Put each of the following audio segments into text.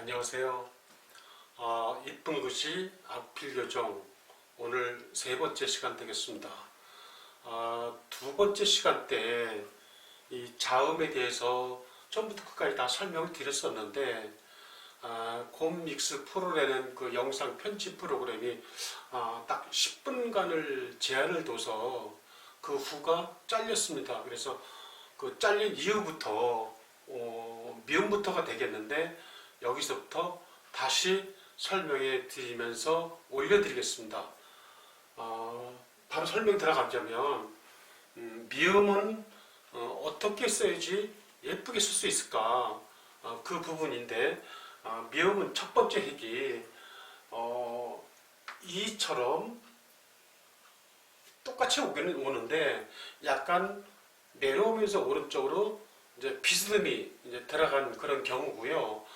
안녕하세요. 이쁜 글씨 악필교정 오늘 세 번째 시간 되겠습니다. 두 번째 시간 때 이 자음에 대해서 처음부터 끝까지 다 설명을 드렸었는데 곰믹스 프로라는 그 영상 편집 프로그램이 딱 10분간을 제한을 둬서 그 후가 잘렸습니다. 그래서 그 잘린 이후부터 미음부터가 되겠는데 여기서부터 다시 설명해 드리면서 올려드리겠습니다. 바로 설명 들어가자면 미음은 어떻게 써야지 예쁘게 쓸 수 있을까 그 부분인데 미음은 첫 번째 핵이 이처럼 똑같이 오기는 오는데 약간 내려오면서 오른쪽으로 이제 비스듬히 이제 들어간 그런 경우고요.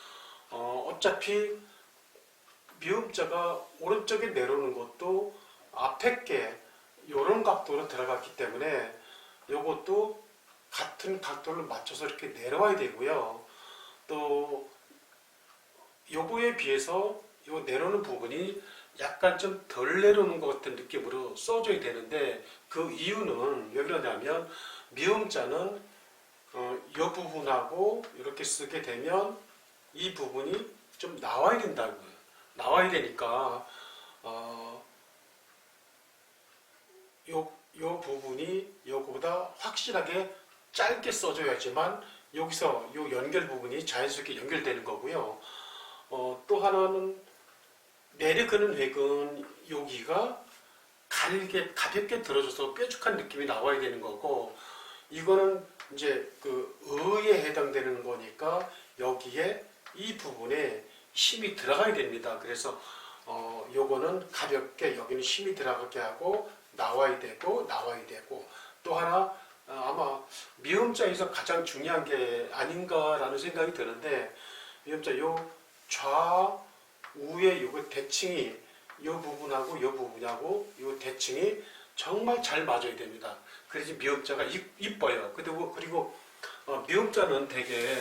어차피 미음자가 오른쪽에 내려오는 것도 앞에 게 이런 각도로 들어갔기 때문에 이것도 같은 각도를 맞춰서 이렇게 내려와야 되고요. 또 요거에 비해서 요 내려오는 부분이 약간 좀 덜 내려오는 것 같은 느낌으로 써줘야 되는데 그 이유는 왜 그러냐면 미음자는 이 부분하고 이렇게 쓰게 되면 이 부분이 좀 나와야 된다고요. 나와야 되니까 요 부분이 요거보다 확실하게 짧게 써줘야지만 여기서 요 연결 부분이 자연스럽게 연결되는 거고요. 또 하나는 내려그는 획은 여기가 가볍게 들어줘서 뾰족한 느낌이 나와야 되는 거고, 이거는 이제 그 의에 해당되는 거니까 여기에 이 부분에 힘이 들어가야 됩니다. 그래서 요거는 가볍게 여기는 힘이 들어가게 하고 나와야 되고 또 하나 아마 미음자에서 가장 중요한 게 아닌가라는 생각이 드는데, 미음자 요 좌우에 요거 대칭이 요 부분하고 요 부분하고 요 대칭이 정말 잘 맞아야 됩니다. 그래야지 미음자가 이뻐요. 그리고 미음자는 되게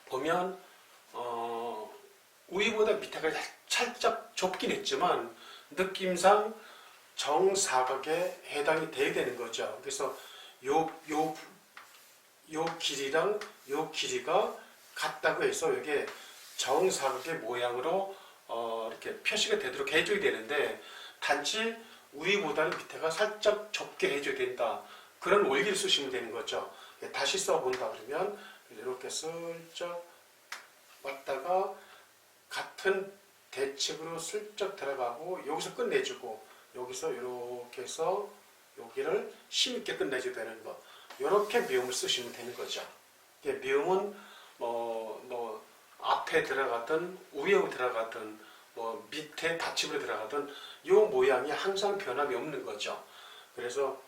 보면 위보다 밑에가 살짝 좁긴 했지만 느낌상 정사각에 해당이 돼야 되는 거죠. 그래서 요 길이랑 요 길이가 같다고 해서 이게 정사각의 모양으로 이렇게 표시가 되도록 해줘야 되는데, 단지 위보다는 밑에가 살짝 좁게 해줘야 된다. 그런 원리를 쓰시면 되는 거죠. 다시 써본다 그러면 이렇게 슬쩍 왔다가 같은 대칭으로 슬쩍 들어가고 여기서 끝내주고 여기서 이렇게 해서 여기를 힘있게 끝내줘야 되는 거. 이렇게 미음을 쓰시면 되는 거죠. 미음은 앞에 들어가든 위에 들어가든 밑에 받침으로 들어가든 이 모양이 항상 변함이 없는 거죠. 그래서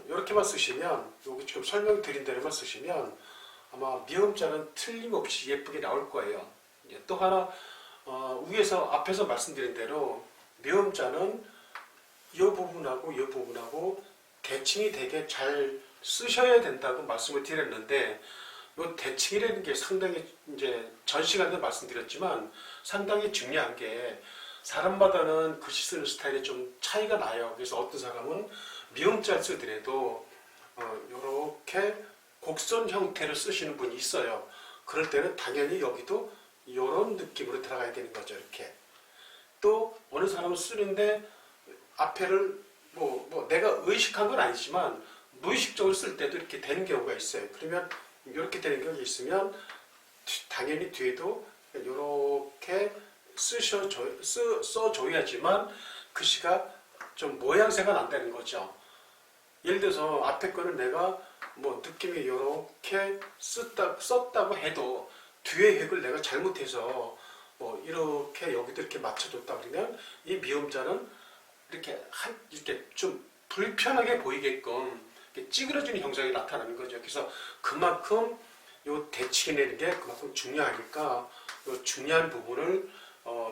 이렇게만 쓰시면, 여기 지금 설명드린 대로만 쓰시면 아마 미음자는 틀림없이 예쁘게 나올 거예요. 또 하나 앞에서 말씀드린 대로 미음자는 이 부분하고 대칭이 되게 잘 쓰셔야 된다고 말씀을 드렸는데, 이 대칭이라는 게 상당히 이제 전 시간에도 말씀드렸지만 상당히 중요한 게 사람마다는 글씨 쓰는 스타일이 좀 차이가 나요. 그래서 어떤 사람은 미음자를 쓰더라도 이렇게 곡선 형태를 쓰시는 분이 있어요. 그럴 때는 당연히 여기도 이런 느낌으로 들어가야 되는 거죠. 이렇게. 또 어느 사람은 쓰는데 앞에를 내가 의식한 건 아니지만 무의식적으로 쓸 때도 이렇게 되는 경우가 있어요. 그러면 이렇게 되는 경우가 있으면 당연히 뒤에도 이렇게 써줘야지만 글씨가 좀 모양새가 난다는 거죠. 예를 들어서 앞에 거는 내가 느낌이 이렇게 썼다고 해도 뒤에 획을 내가 잘못해서 이렇게 여기도 이렇게 맞춰줬다 그러면 이 미음자는 이렇게 좀 불편하게 보이게끔 찌그러지는 형상이 나타나는 거죠. 그래서 그만큼 요 대칭이 내는 게 그만큼 중요하니까 요 중요한 부분을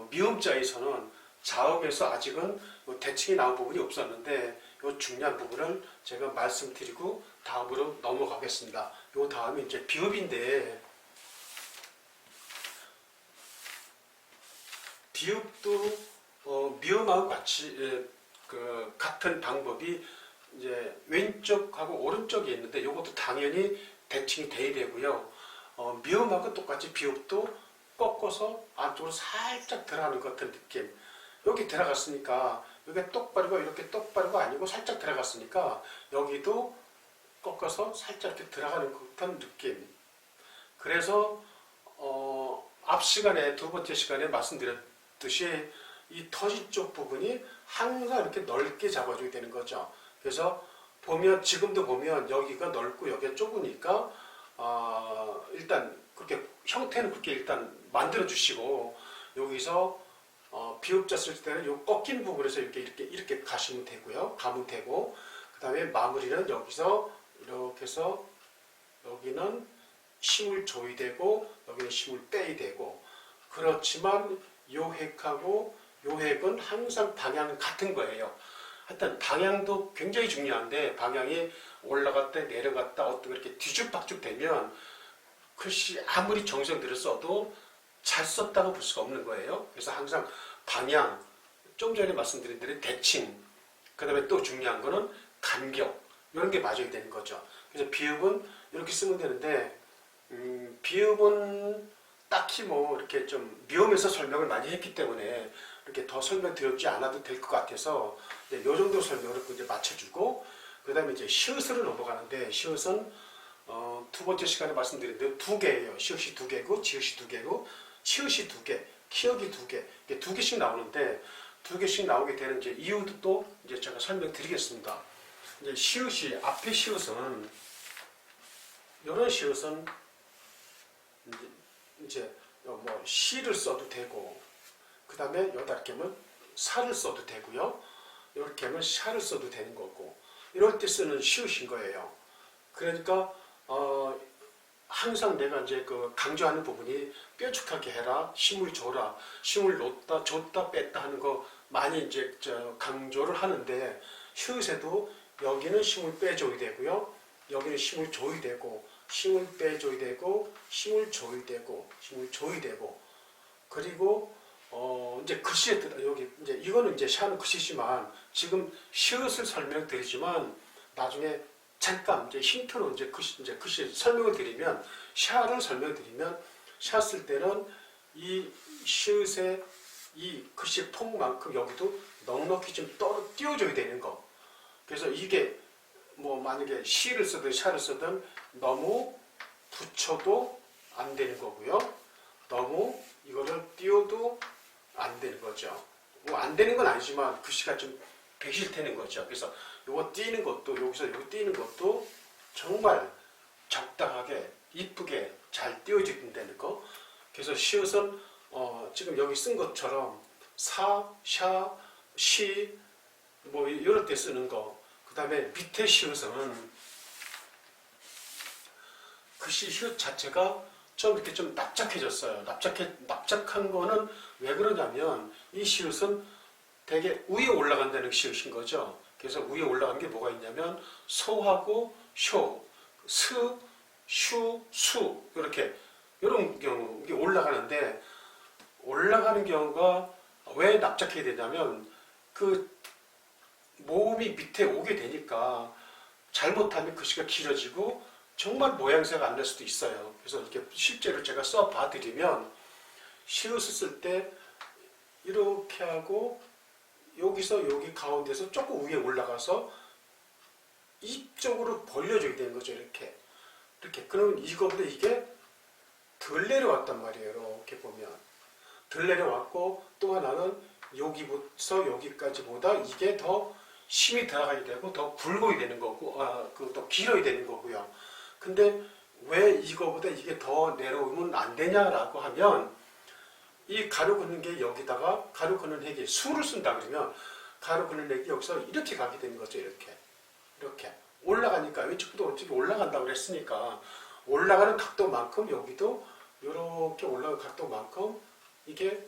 미음자에서는 자음에서 아직은 요 대칭이 나온 부분이 없었는데 요 중요한 부분을 제가 말씀드리고 다음으로 넘어가겠습니다. 요 다음이 이제 비읍인데, 비읍도 미음하고 같은 방법이 이제 왼쪽하고 오른쪽에 있는데 이것도 당연히 대칭이 돼야 되고요. 미음하고 똑같이 비읍도 꺾어서 안쪽으로 살짝 들어가는 것 같은 느낌. 여기 들어갔으니까 여기 똑바르고 이렇게 똑바르고 아니고 살짝 들어갔으니까 여기도 꺾어서 살짝 이렇게 들어가는 것 같은 느낌. 그래서 앞 시간에 두 번째 시간에 말씀드렸듯이 이 터지 쪽 부분이 항상 이렇게 넓게 잡아줘야 되는 거죠. 그래서 보면 지금도 보면 여기가 넓고 여기가 좁으니까 일단 그렇게 형태는 그렇게 일단 만들어 주시고 여기서 비읍자 쓸 때는 요 꺾인 부분에서 이렇게 가시면 되고요. 가면 되고 그 다음에 마무리는 여기서 이렇게 해서 여기는 힘을 줘야 되고 여기는 힘을 빼야 되고 그렇지만 요 획하고 요 획은 항상 방향은 같은 거예요. 하여튼 방향도 굉장히 중요한데 방향이 올라갔다 내려갔다 어떻게 이렇게 뒤죽박죽 되면 글씨 아무리 정성 들여 써도 잘 썼다고 볼 수가 없는 거예요. 그래서 항상 방향, 좀 전에 말씀드린 대로 대칭, 그 다음에 또 중요한 거는 간격 이런 게 맞아야 되는 거죠. 그래서 비읍은 이렇게 쓰면 되는데 비읍은 딱히 뭐 이렇게 좀 미음에서 설명을 많이 했기 때문에 이렇게 더 설명드리지 않아도 될 것 같아서 이 정도 설명을 이제 맞춰주고 그 다음에 이제 시읒으로 넘어가는데 시읒은 두 번째 시간에 말씀드린 대로 두 개예요. 시읒이 두 개고 지읒이 두 개고 치읒이 두 개, 키읔이 두 개, 이게 두 개씩 나오는데 두 개씩 나오게 되는 이제 이유도 또 이제 제가 설명드리겠습니다. 이제 시읒이 앞에 시읒은 이런 시읒은 이제 뭐 시를 써도 되고 그 다음에 여기다 이렇게 하면 사를 써도 되고요. 이렇게 하면 샤를 써도 되는 거고 이럴 때 쓰는 시읒인 거예요. 그러니까 항상 내가 이제 그 강조하는 부분이 뾰족하게 해라, 힘을 줘라, 힘을 놓다, 줬다, 뺐다 하는 거 많이 이제 강조를 하는데 시읒에도 여기는 힘을 빼줘야 되고요, 여기는 힘을 줘야 되고, 힘을 빼줘야 되고, 힘을 줘야 되고, 힘을 줘야 되고, 그리고 이제 글씨에 여기 이제 이거는 이제 샤는 글씨지만 지금 시읒을 설명드리지만 나중에 잠깐 이제 힌트로 이제 글씨 설명을 드리면 샤를 설명드리면 샤 쓸 때는 이 시읒의 이 글씨 폭만큼 여기도 넉넉히 좀 띄워줘야 되는 거. 그래서 이게 뭐 만약에 시를 쓰든 샤를 쓰든 너무 붙여도 안 되는 거고요. 너무 이거를 띄워도 안 되는 거죠. 뭐 안 되는 건 아니지만 글씨가 좀 배실되는 거죠. 그래서 요거 띄는 것도 여기서 요거 띄는 것도 정말 적당하게 이쁘게 잘 띄워진다는 거. 그래서 시읒은 지금 여기 쓴 것처럼 사, 샤, 시 뭐 이럴 때 쓰는 거. 그 다음에 밑에 시읒은 글씨 시읒 자체가 좀 이렇게 좀 납작해졌어요. 납작한 거는 왜 그러냐면 이 시읒은 되게 위에 올라간다는 시읒인 거죠. 그래서 위에 올라간 게 뭐가 있냐면 소하고 쇼, 스, 슈, 수 이렇게 이런 경우 이게 올라가는데 올라가는 경우가 왜 납작해야 되냐면 그 모음이 밑에 오게 되니까 잘못하면 글씨가 길어지고 정말 모양새가 안 날 수도 있어요. 그래서 이렇게 실제로 제가 써 봐드리면 시읒을 쓸 때 이렇게 하고 여기서 여기 가운데서 조금 위에 올라가서 이쪽으로 벌려줘야 되는 거죠. 이렇게 그러면 이거보다 이게 덜 내려왔단 말이에요. 이렇게 보면 덜 내려왔고 또 하나는 여기부터 여기까지보다 이게 더 힘이 들어가야 되고 더 굵어야 되는 거고 더 길어야 되는 거고요. 근데 왜 이거보다 이게 더 내려오면 안 되냐라고 하면 이 가로 긋는 게 여기다가 가로 긋는 핵이 수를 쓴다 그러면 가로 긋는 핵이 여기서 이렇게 가게 되는 거죠. 이렇게 올라가니까 왼쪽부터 오른쪽이 올라간다고 그랬으니까 올라가는 각도만큼 여기도 이렇게 올라가는 각도만큼 이게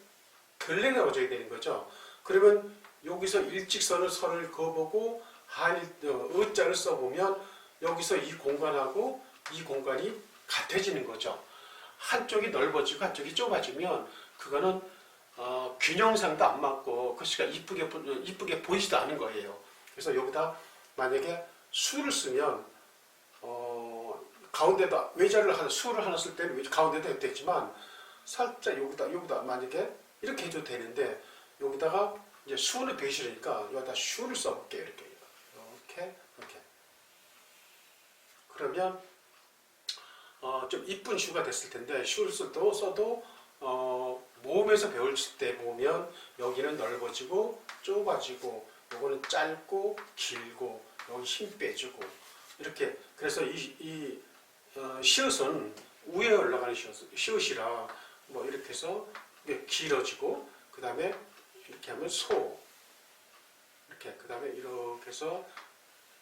덜 내려와줘야 되는 거죠. 그러면 여기서 일직선을 선을 그어보고 의자를 써보면 여기서 이 공간하고 이 공간이 같아지는 거죠. 한쪽이 넓어지고 한쪽이 좁아지면 그거는 균형상도 안 맞고 글씨가 이쁘게 보이지도 않은 거예요. 그래서 여기다 만약에 수를 쓰면 가운데다 외자를 하나 수를 하나 쓸 때는 가운데다 해도 되지만 살짝 여기다 만약에 이렇게 해도 되는데 여기다가 이제 수는 되기 싫으니까 여기다 슈를 써볼게요. 이렇게. 그러면 좀 이쁜 슈가 됐을 텐데 슈를 써도 모음에서 배울 때 보면 여기는 넓어지고 좁아지고 요거는 짧고 길고 여기 힘 빼주고 이렇게. 그래서 이 시옷은 위에 올라가는 시옷이라 뭐 이렇게 해서 길어지고 그 다음에 이렇게 하면 소 이렇게 그 다음에 이렇게 해서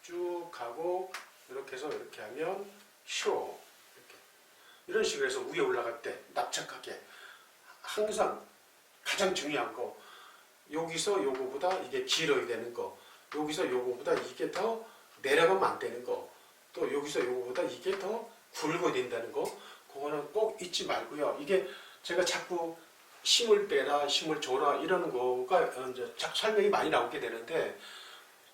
쭉 가고 이렇게 해서 이렇게 하면 쇼 이렇게 이런 식으로 해서 위에 올라갈 때 납작하게 항상 가장 중요한 거 여기서 요거보다 이게 길어야 되는 거 여기서 요거보다 이게 더 내려가면 안 되는 거 또 여기서 요거보다 이게 더 굵어야 된다는 거 그거는 꼭 잊지 말고요. 이게 제가 자꾸 힘을 빼라 힘을 줘라 이런 거가 이제 자꾸 설명이 많이 나오게 되는데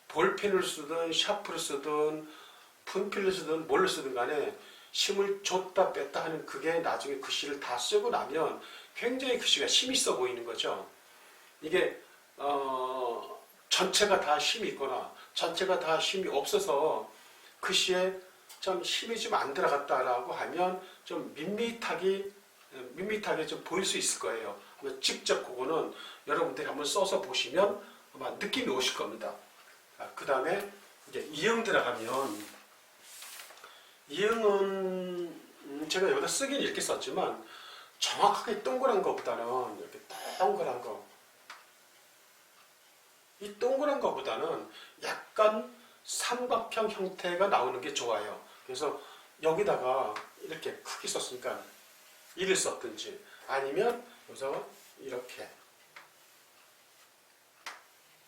볼펜을 쓰든 샤프를 쓰든 분필을 쓰든 뭘 쓰든 간에 힘을 줬다 뺐다 하는 그게 나중에 글씨를 다 쓰고 나면 굉장히 글씨가 힘이 있어 보이는 거죠. 이게 전체가 다 힘이 있거나 전체가 다 힘이 없어서 글씨에 좀 힘이 좀 안 들어갔다라고 하면 좀 밋밋하게 좀 보일 수 있을 거예요. 직접 그거는 여러분들이 한번 써서 보시면 아마 느낌이 오실 겁니다. 그 다음에 이제 이응 들어가면 이응은 제가 여기다 쓰긴 이렇게 썼지만 정확하게 동그란 거보다는 이렇게 동그란 거 이 동그란 거보다는 약간 삼각형 형태가 나오는 게 좋아요. 그래서 여기다가 이렇게 크게 썼으니까 이를 썼든지 아니면 여기서 이렇게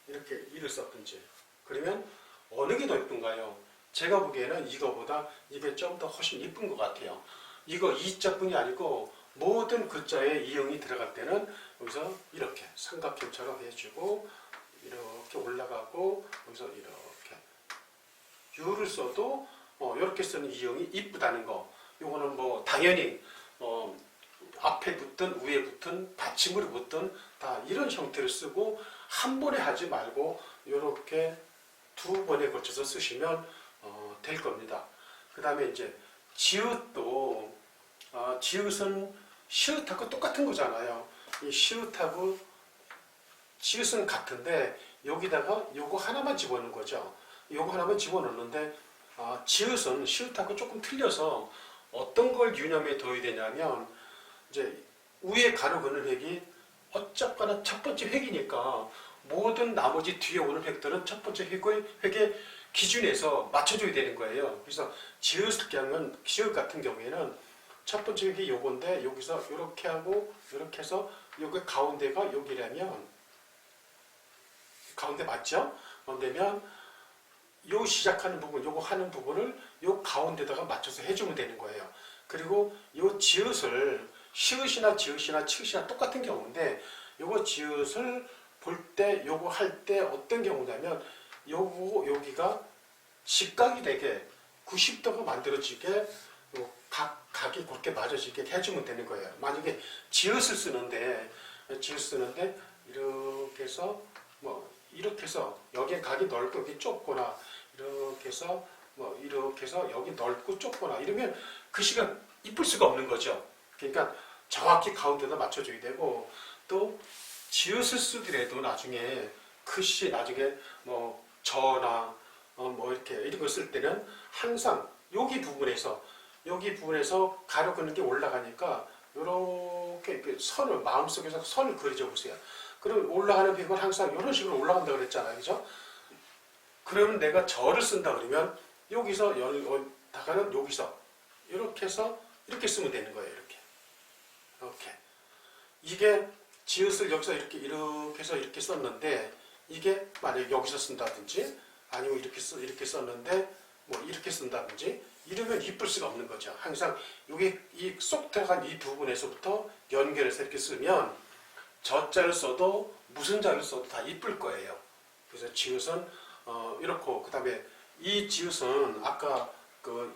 이를 썼든지 그러면 어느 게 더 예쁜가요? 제가 보기에는 이거보다 이게 좀 더 훨씬 예쁜 것 같아요. 이거 이자뿐이 아니고 모든 글자에 이응이 들어갈 때는 여기서 이렇게 삼각형처럼 해주고 이렇게 올라가고 여기서 이렇게 유를 써도 이렇게 쓰는 이응이 이쁘다는 거. 요거는 뭐 당연히 앞에 붙든 위에 붙든 받침으로 붙든 다 이런 형태를 쓰고 한 번에 하지 말고 이렇게 두 번에 걸쳐서 쓰시면 될 겁니다. 그 다음에 이제 지읒도 지읒은 시읒하고 똑같은 거잖아요. 이 시읒하고 지읒은 같은데 여기다가 요거 하나만 집어넣는 거죠. 요거 하나만 집어넣는데 지읒은 시읒하고 조금 틀려서 어떤 걸 유념에 둬야 되냐면 이제 위에 가로 그는 획이 어쨌거나 첫 번째 획이니까 모든 나머지 뒤에 오는 획들은 첫 번째 획의 기준에서 맞춰줘야 되는 거예요. 그래서 지읒 같은 경우에는 첫 번째 획이 요건데 여기서 이렇게 하고 이렇게 해서 여기 가운데가 여기라면 가운데 맞죠? 그러면 요 시작하는 부분, 요거 하는 부분을 요 가운데다가 맞춰서 해주면 되는 거예요. 그리고 요 지읒을 시읒이나 지읒이나 치읒이나 똑같은 경우인데 요거 지읒을 볼 때 요거 할 때 어떤 경우냐면 여기가 직각이 되게 90도가 만들어지게 각이 그렇게 맞아지게 해주면 되는 거예요. 만약에 지읒을 쓰는데 이렇게 해서 이렇게 해서 여기에 각이 넓고 여기 좁거나 이렇게 해서 이렇게 해서 여기 넓고 좁거나 이러면 글씨가 이쁠 수가 없는 거죠. 그러니까 정확히 가운데다 맞춰줘야 되고 또 지읒을 쓰더라도 나중에 글씨 나중에 저나 이렇게 이런 걸 쓸 때는 항상 여기 부분에서 가로 그는 게 올라가니까 이렇게 선을 마음속에서 선을 그려줘 보세요. 그럼 올라가는 획은 항상 이런 식으로 올라간다 그랬잖아요. 그죠? 그러면 내가 절을 쓴다 그러면 여기서 다가는 여기서 이렇게 해서 이렇게 쓰면 되는 거예요. 이렇게. 이게 지읒을 여기서 이렇게 해서 이렇게 썼는데 이게 만약에 여기서 쓴다든지 아니면 이렇게 썼는데 이렇게 쓴다든지 이러면 이쁠 수가 없는 거죠. 항상 여기 이 쏙 들어간 이 부분에서부터 연결해서 이렇게 쓰면 저자를 써도 무슨 자를 써도 다 이쁠 거예요. 그래서 지읒은 이렇고, 그 다음에 이 지읒은 아까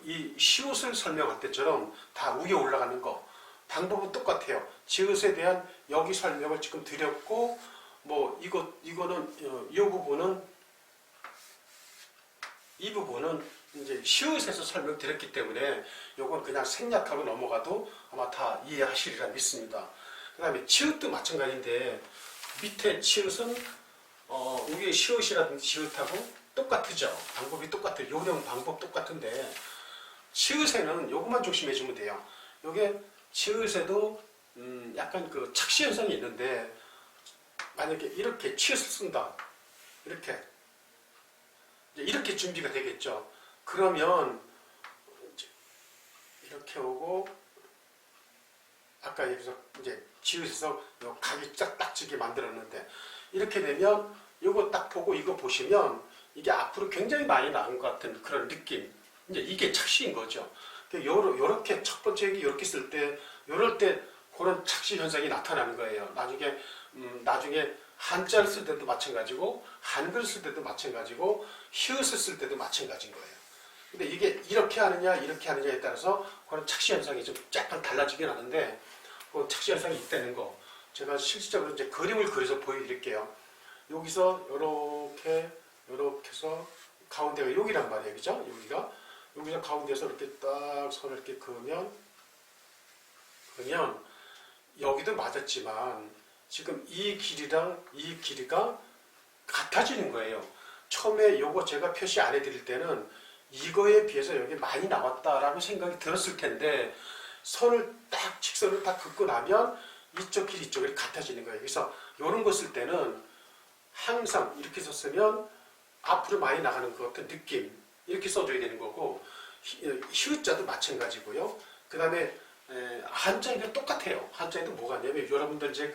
이 시옷을 설명할 때처럼 다 위에 올라가는 거 방법은 똑같아요. 지읒에 대한 여기 설명을 지금 드렸고, 뭐 이거는 이 부분은 이제 시옷에서 설명드렸기 때문에 요건 그냥 생략하고 넘어가도 아마 다 이해하시리라 믿습니다. 그 다음에 치읓도 마찬가지인데, 밑에 치읓은 위에 시옷이라든지 지읒하고 똑같죠. 방법이 똑같아요. 요령 방법 똑같은데, 치읓에는 요것만 조심해 주면 돼요. 요게 치읓에도 약간 그 착시 현상이 있는데, 만약에 이렇게 치읓을 쓴다, 이렇게 준비가 되겠죠. 그러면 이렇게 오고, 아까 여기서 이제 지읒에서 각이 딱지게 만들었는데, 이렇게 되면 이거 딱 보고 이거 보시면 이게 앞으로 굉장히 많이 나온 것 같은 그런 느낌. 이제 이게 착시인 거죠. 요렇게 첫 번째 얘기 이렇게 쓸 때, 요럴 때 그런 착시 현상이 나타나는 거예요. 나중에 한자를 쓸 때도 마찬가지고, 한글 쓸 때도 마찬가지고, 히읗을 쓸 때도 마찬가지인 거예요. 근데 이게 이렇게 하느냐에 따라서 그런 착시 현상이 좀 약간 달라지긴 하는데, 그 착시 현상이 있다는 거 제가 실질적으로 이제 그림을 그려서 보여드릴게요. 여기서 이렇게 해서 가운데가 여기란 말이에요, 그죠? 여기서 가운데서 이렇게 딱 선을 이렇게 그으면 여기도 맞았지만 지금 이 길이랑 이 길이가 같아지는 거예요. 처음에 요거 제가 표시 안 해드릴 때는 이거에 비해서 여기 많이 나왔다라고 생각이 들었을 텐데, 선을 딱 직선을 딱 긋고 나면 이쪽 길 이쪽이 같아지는 거예요. 그래서 이런 거 쓸 때는 항상 이렇게 썼으면 앞으로 많이 나가는 그 어떤 느낌, 이렇게 써줘야 되는 거고, 히읗자도 마찬가지고요. 그 다음에 한자에도 똑같아요. 한자에도 뭐가 있냐면, 여러분들 이제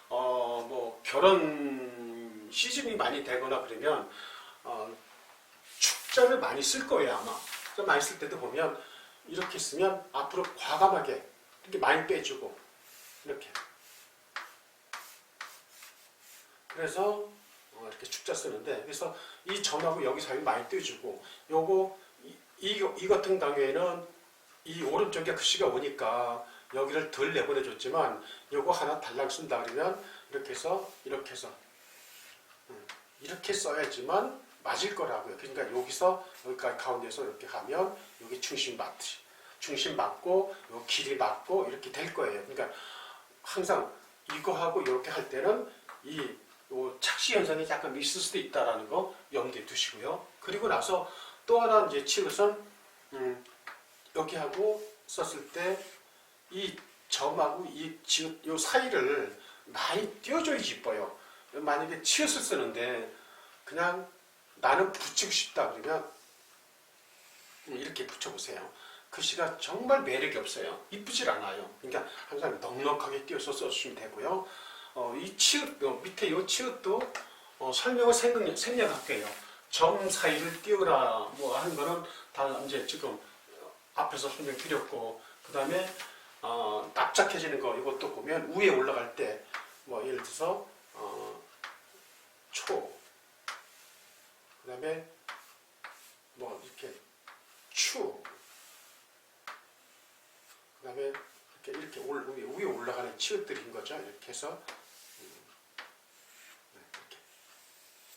뭐 결혼 시즌이 많이 되거나 그러면 축자를 많이 쓸 거예요, 아마. 많이 쓸 때도 보면 이렇게 쓰면 앞으로 과감하게 이렇게 많이 빼주고, 이렇게. 그래서 이렇게 축자 쓰는데, 그래서 이 점하고 여기 사이 많이 떼주고, 이 같은 경우에는 이 오른쪽에 글씨가 오니까 여기를 덜 내보내줬지만, 요거 하나 달랑 쓴다 그러면 이렇게 해서 이렇게 써야지만 맞을 거라고요. 그러니까 여기서 여기까지 가운데서 이렇게 하면 여기 중심 맞고 요 길이 맞고 이렇게 될 거예요. 그러니까 항상 이거하고 이렇게 할 때는 요 착시 현상이 약간 있을 수도 있다라는 거 염두에 두시고요. 그리고 나서 또 하나 이제 치읓은 여기하고 썼을 때 이 점하고 이 지읒 요 사이를 많이 띄워줘야지 이뻐요. 만약에 치읓을 쓰는데 그냥 나는 붙이고 싶다 그러면 이렇게 붙여보세요. 글씨가 정말 매력이 없어요. 이쁘질 않아요. 그러니까 항상 넉넉하게 띄워서 써주시면 되고요. 이 치읓, 밑에 이 치읓도 설명을 생략할게요. 점 사이를 띄우라 뭐 하는 거는 다 이제 지금 앞에서 설명드렸고, 그 다음에 납작해지는 거 이것도 보면 위에 올라갈 때 뭐 예를 들어서 초, 그 다음에 뭐 이렇게 추, 그 다음에 이렇게 위에 올라가는 치읓들인 거죠. 이렇게 해서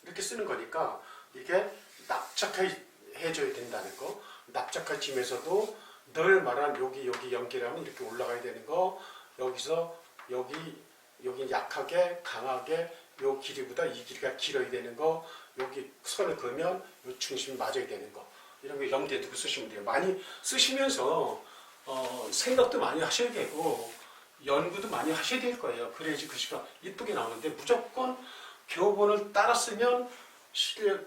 이렇게 쓰는 거니까 이게 납작해져야 된다는 거. 납작해지면서도 늘 말한 여기 연결하면 이렇게 올라가야 되는 거. 여기서 여기 약하게 강하게 요 길이보다 이 길이가 길어야 되는 거. 여기 선을 그으면 요 중심이 맞아야 되는 거. 이런 거 염두에 두고 쓰시면 돼요. 많이 쓰시면서 생각도 많이 하셔야 되고 연구도 많이 하셔야 될 거예요. 그래야지 글씨가 이쁘게 나오는데, 무조건 교본을 따라 쓰면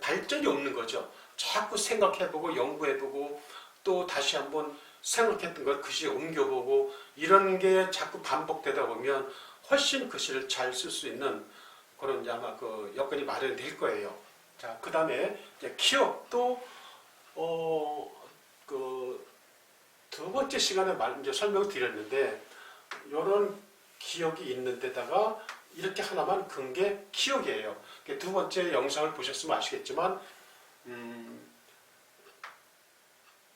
발전이 없는 거죠. 자꾸 생각해보고 연구해보고 또 다시 한번 생각했던 걸 글씨에 옮겨보고 이런 게 자꾸 반복되다 보면 훨씬 글씨를 잘 쓸 수 있는 그런 아마 그 여건이 마련될 거예요. 자, 그 다음에 기억도 그 두 번째 시간에 이제 설명을 드렸는데, 이런 기억이 있는 데다가 이렇게 하나만 큰 게 키역이에요. 두 번째 영상을 보셨으면 아시겠지만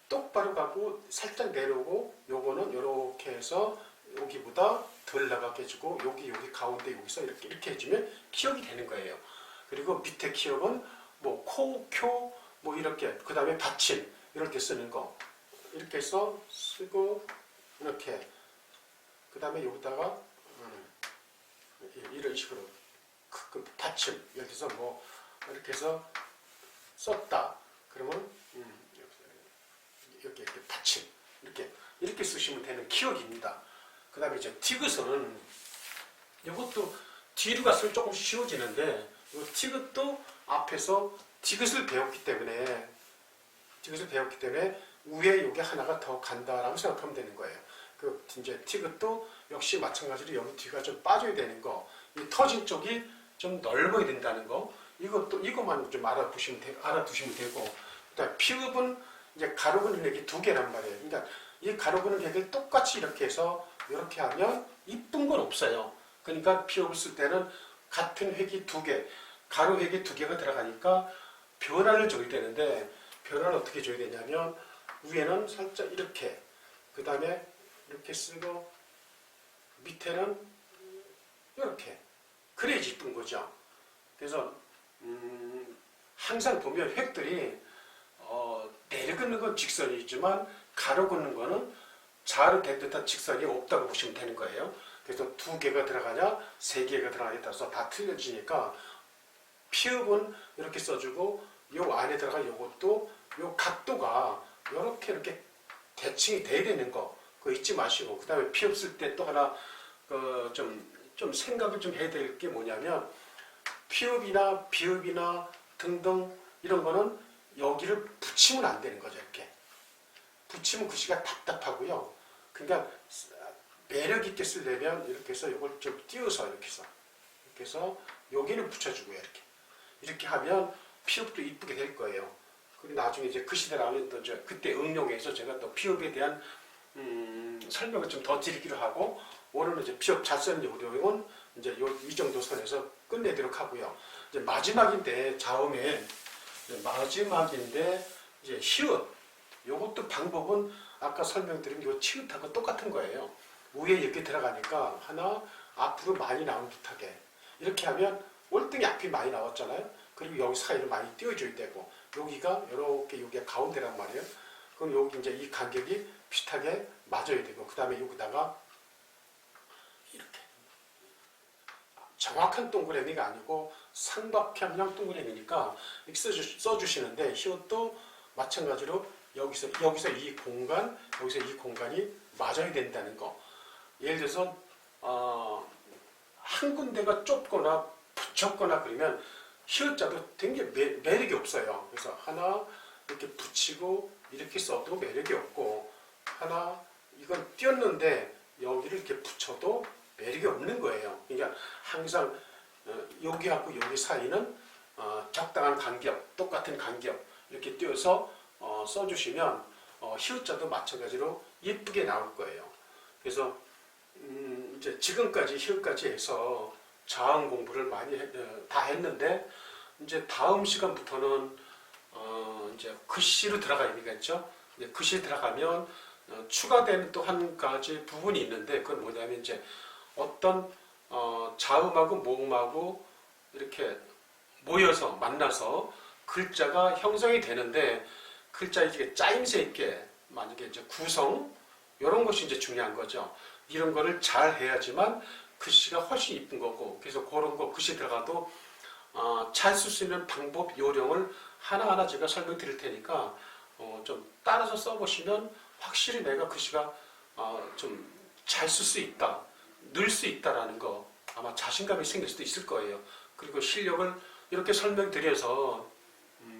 똑바로 가고 살짝 내려오고 요거는 이렇게 해서 여기보다 덜 나가게 해주고 여기 가운데 여기서 이렇게 해주면 키역이 되는 거예요. 그리고 밑에 키역은 뭐 코, 쿄 뭐 이렇게 그 다음에 받침 이렇게 쓰는 거 이렇게 해서 쓰고 이렇게 그 다음에 여기다가 이런 식으로 그 받침 예를 들어서 뭐 이렇게 해서 썼다 그러면 이렇게 받침 이렇게 쓰시면 되는 키역입니다. 그 다음에 이제 디귿은 이것도 뒤로 갈수록 조금 쉬워지는데 이 디귿도 앞에서 디귿을 배웠기 때문에 위에 요게 하나가 더 간다라고 생각하면 되는 거예요. 그 이제 디귿도 역시 마찬가지로 여기 뒤가 좀 빠져야 되는 거, 이 터진 쪽이 좀 넓어야 된다는 거, 이것만 좀 알아두시면 되고, 그다음 피읍은 이제 가로 그는 획이 두 개란 말이에요. 그러니까 이 가로 그는 획을 똑같이 이렇게 해서 이렇게 하면 이쁜 건 없어요. 그러니까 피읍을 쓸 때는 같은 획이 두 개, 가로 획이 두 개가 들어가니까 변화를 줘야 되는데 변화를 어떻게 줘야 되냐면 위에는 살짝 이렇게, 그 다음에 이렇게 쓰고 밑에는 이렇게 그래야지 이쁜 거죠. 그래서 항상 보면 획들이 내려 긋는 건 직선이 있지만 가로 긋는 거는 좌로 된 듯한 직선이 없다고 보시면 되는 거예요. 그래서 두 개가 들어가냐 세 개가 들어가냐에 따라서 다 틀려지니까 피읍은 이렇게 써주고 요 안에 들어간 요것도 요 각도가 이렇게 대칭이 돼야 되는 거 그거 잊지 마시고, 그 다음에 피읍 쓸 때 또 하나 좀 생각을 좀 해야 될 게 뭐냐면 피읍이나 비읍이나 등등 이런 거는 여기를 붙이면 안 되는 거죠. 이렇게 붙이면 글씨가 답답하고요. 그러니까 매력 있게 쓰려면 이렇게 해서 이걸 좀 띄워서 이렇게 해서 여기는 붙여주고요. 이렇게 하면 피읍도 이쁘게 될 거예요. 그리고 나중에 이제 그 시대 나오면 또 그때 응용해서 제가 또 피읍에 대한 설명을 좀 더 드리기로 하고, 오늘은 이제 피읍 잘 쓰는 요령은 이제 이 정도 선에서 끝내도록 하고요. 이제 마지막인데 이제 히읗, 요것도 방법은 아까 설명드린 요 치읓하고 똑같은 거예요. 위에 이렇게 들어가니까 하나 앞으로 많이 나온 듯하게 이렇게 하면 월등히 앞이 많이 나왔잖아요. 그리고 여기 사이를 많이 띄워줘야 되고, 여기가 이렇게 여기가 가운데란 말이에요. 그럼 여기 이제 이 간격이 비슷하게 맞아야 되고, 그 다음에 여기다가 이렇게 정확한 동그라미가 아니고 삼각형형 동그라미니까 이렇게 써주시는데, 히읗도 마찬가지로 여기서 이 공간, 여기서 이 공간이 맞아야 된다는 거. 예를 들어서 한 군데가 좁거나 붙였거나 그러면 히읗자도 되게 매력이 없어요. 그래서 하나 이렇게 붙이고 이렇게 써도 매력이 없고, 하나 이건 띄었는데 여기를 이렇게 붙여도 매력이 없는 거예요. 그러니까 항상 여기하고 여기 사이는 적당한 간격, 똑같은 간격 이렇게 띄어서 써주시면 히읗자도 마찬가지로 예쁘게 나올 거예요. 그래서 이제 지금까지 히읗까지 해서 자음 공부를 많이 다 했는데, 이제 다음 시간부터는 이제 글씨로 들어가야 되겠죠. 이제 글씨 들어가면 추가되는 또 한 가지 부분이 있는데, 그건 뭐냐면 이제 어떤 자음하고 모음하고 이렇게 모여서 만나서 글자가 형성이 되는데, 글자 이게 짜임새 있게 만약에 이제 구성 이런 것이 이제 중요한 거죠. 이런 거를 잘 해야지만 글씨가 훨씬 이쁜 거고, 그래서 그런 거 글씨 들어가도 잘 쓸 수 있는 방법 요령을 하나하나 제가 설명드릴 테니까 좀 따라서 써보시면 확실히 내가 글씨가 좀 잘 쓸 수 있다, 늘 수 있다라는 거 아마 자신감이 생길 수도 있을 거예요. 그리고 실력을 이렇게 설명드려서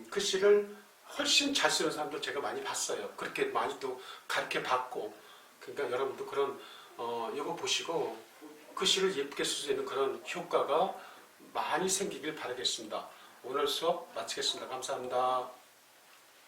글씨를 훨씬 잘 쓰는 사람들 제가 많이 봤어요. 그렇게 많이 또 가르쳐 봤고, 그러니까 여러분도 그런 이거 보시고 글씨를 예쁘게 쓸 수 있는 그런 효과가 많이 생기길 바라겠습니다. 오늘 수업 마치겠습니다. 감사합니다.